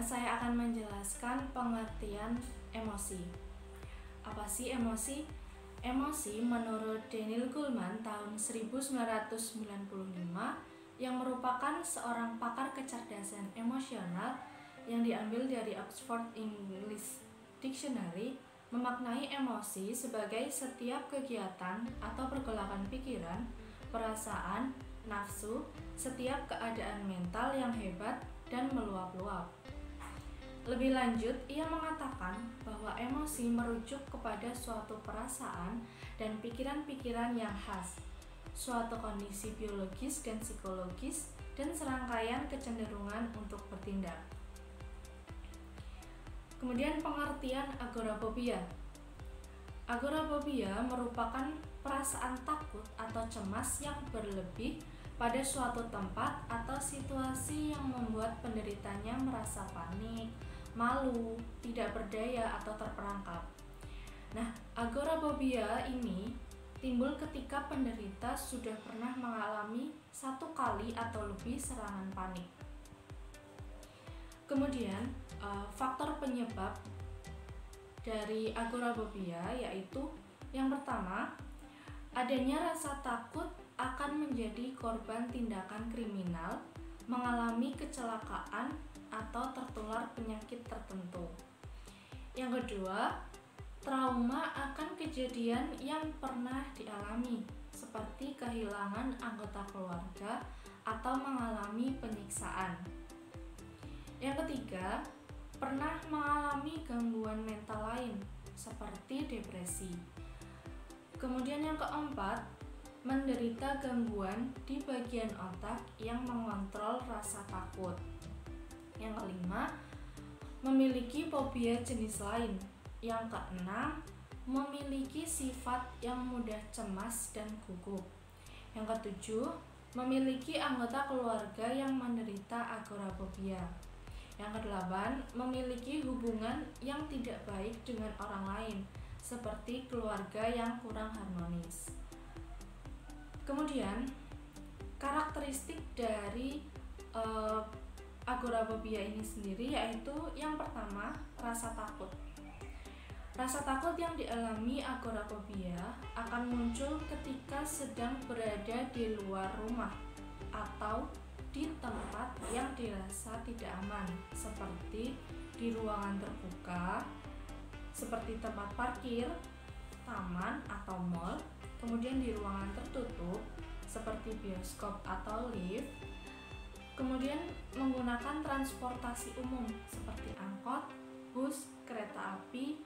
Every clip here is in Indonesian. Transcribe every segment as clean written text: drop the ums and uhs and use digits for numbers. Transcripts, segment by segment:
saya akan menjelaskan pengertian emosi. Apa sih emosi? Emosi menurut Daniel Goleman tahun 1995 yang merupakan seorang pakar kecerdasan emosional yang diambil dari Oxford English Dictionary, memaknai emosi sebagai setiap kegiatan atau pergolakan pikiran, perasaan, nafsu, setiap keadaan mental yang hebat dan meluap-luap. Lebih lanjut, ia mengatakan bahwa emosi merujuk kepada suatu perasaan dan pikiran-pikiran yang khas, suatu kondisi biologis dan psikologis, dan serangkaian kecenderungan untuk bertindak. Kemudian pengertian agorafobia. Agorafobia merupakan perasaan takut atau cemas yang berlebih pada suatu tempat atau situasi yang membuat penderitanya merasa panik, malu, tidak berdaya, atau terperangkap. Nah, agorafobia ini timbul ketika penderita sudah pernah mengalami satu kali atau lebih serangan panik. Kemudian, faktor penyebab dari agorafobia yaitu yang pertama, adanya rasa takut akan menjadi korban tindakan kriminal, mengalami kecelakaan, atau tertular penyakit tertentu. Yang kedua, trauma akan kejadian yang pernah dialami, seperti kehilangan anggota keluarga atau mengalami penyiksaan. Yang ketiga, pernah mengalami gangguan mental lain, seperti depresi. Kemudian yang keempat, menderita gangguan di bagian otak yang mengontrol rasa takut. Yang kelima, memiliki fobia jenis lain. Yang keenam, memiliki sifat yang mudah cemas dan gugup. Yang ketujuh, memiliki anggota keluarga yang menderita agorafobia. Yang kedelapan, memiliki hubungan yang tidak baik dengan orang lain, seperti keluarga yang kurang harmonis. Kemudian, karakteristik dari agorafobia ini sendiri yaitu yang pertama, rasa takut. Rasa takut yang dialami agorafobia akan muncul ketika sedang berada di luar rumah atau di tempat yang dirasa tidak aman, seperti di ruangan terbuka, seperti tempat parkir, taman atau mall, kemudian di ruangan tertutup, seperti bioskop atau lift, kemudian menggunakan transportasi umum, seperti angkot, bus, kereta api,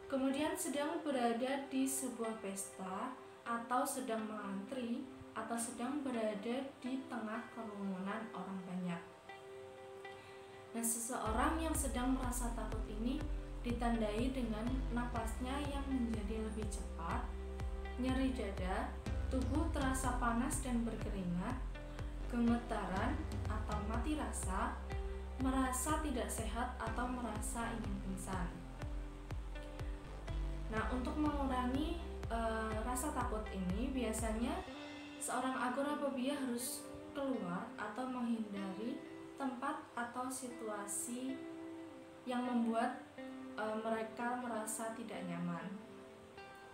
kemudian sedang berada di sebuah pesta, atau sedang mengantri, atau sedang berada di tengah kerumunan orang banyak. Nah, seseorang yang sedang merasa takut ini ditandai dengan napasnya yang menjadi lebih cepat, nyeri dada, tubuh terasa panas dan berkeringat, gemetaran atau mati rasa, merasa tidak sehat atau merasa ingin pingsan. Nah, untuk mengurangi rasa takut ini biasanya seorang agorafobia harus keluar atau menghindari tempat atau situasi yang membuat mereka merasa tidak nyaman.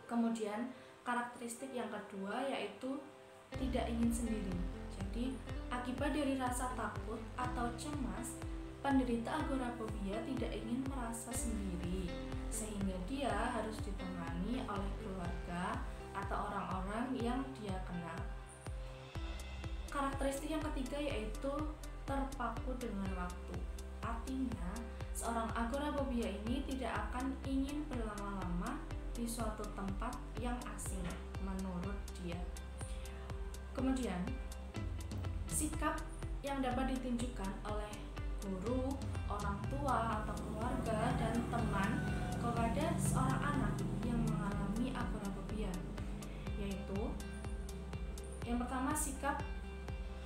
Kemudian karakteristik yang kedua yaitu tidak ingin sendiri. Jadi akibat dari rasa takut atau cemas, penderita agorafobia tidak ingin merasa sendiri, sehingga dia harus ditemani oleh keluarga atau orang-orang yang dia kenal. Karakteristik yang ketiga yaitu terpaku dengan waktu. Artinya, seorang agorafobia ini tidak akan ingin berlama-lama di suatu tempat yang asing menurut dia. Kemudian, sikap yang dapat ditunjukkan oleh guru, orang tua atau keluarga dan teman kepada seorang anak yang mengalami agorafobia, yaitu yang pertama, sikap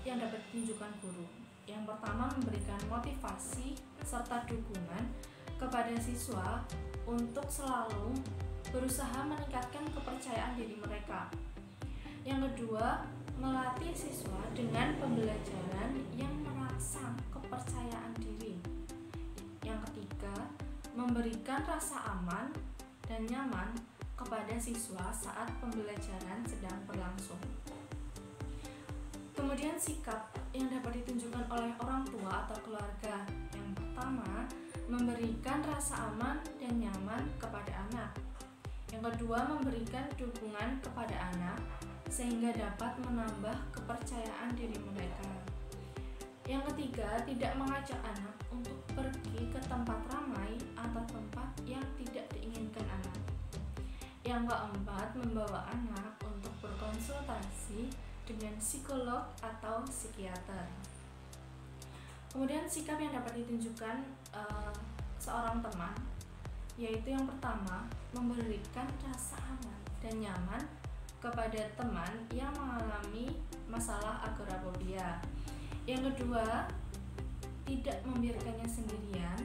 yang dapat ditunjukkan guru. Yang pertama, memberikan motivasi serta dukungan kepada siswa untuk selalu berusaha meningkatkan kepercayaan diri mereka. Yang kedua, melatih siswa dengan pembelajaran yang merangsang kepercayaan diri. Yang ketiga, memberikan rasa aman dan nyaman kepada siswa saat pembelajaran sedang berlangsung. Kemudian sikap yang dapat ditunjukkan oleh orang tua atau keluarga. Yang pertama, memberikan rasa aman dan nyaman kepada anak. Yang kedua, memberikan dukungan kepada anak sehingga dapat menambah kepercayaan diri mereka. Yang ketiga, tidak mengajak anak untuk pergi ke tempat ramai atau tempat yang tidak diinginkan anak. Yang keempat, membawa anak untuk berkonsultasi dengan psikolog atau psikiater. Kemudian sikap yang dapat ditunjukkan seorang teman, yaitu yang pertama, memberikan rasa aman dan nyaman kepada teman yang mengalami masalah agorafobia. Yang kedua, tidak membiarkannya sendirian.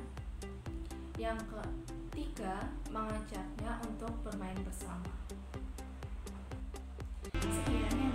Yang ketiga, mengajaknya untuk bermain bersama. Sekian yang